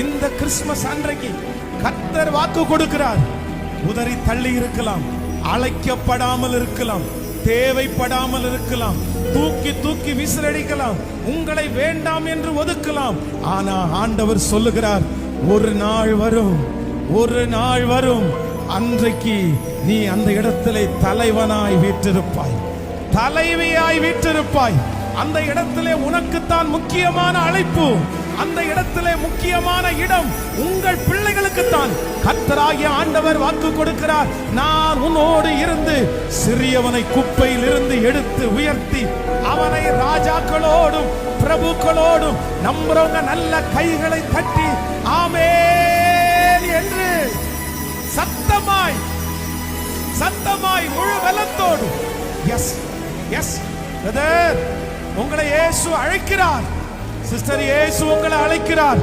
இந்த கிறிஸ்துமஸ் அன்றைக்கு கர்த்தர் வாக்கு கொடுக்கிறார். உதறி தள்ளி இருக்கலாம், அழைக்கப்படாமல் இருக்கலாம், தேவைப்படாமல் இருக்கலாம், தூக்கி தூக்கி விசிறடிக்கலாம், உங்களை வேண்டாம் என்று ஒதுக்கலாம். ஆனா ஆண்டவர் சொல்லுகிறார், ஒரு நாள் வரும், ஒரு நாள் வரும், அன்றைக்கு நீ அந்த இடத்திலே தலைவனாய் வீற்றிருப்பாய், தலைவியாய் வீற்றிருப்பாய். அந்த இடத்திலே உனக்குத்தான் முக்கியமான அழைப்பு, அந்த இடத்திலே முக்கியமான இடம் உங்கள் பிள்ளைகளுக்குத்தான். கர்த்தராகிய ஆண்டவர் வாக்கு கொடுக்கிறார், நான் உன்னோடு இருந்து சிறியவனை குப்பையில் இருந்து எடுத்து உயர்த்தி அவனை ராஜாக்களோடும் பிரபுக்களோடும் நம்புறவங்க நல்ல கைகளை தட்டி ஆமென் என்று சத்தமாய் சத்தமாய் முழு பலத்தோடு எஸ் எஸ் பிரதர், உங்களை இயேசு அழைக்கிறார். சிஸ்டர், இயேசு உங்களை அழைக்கிறார்.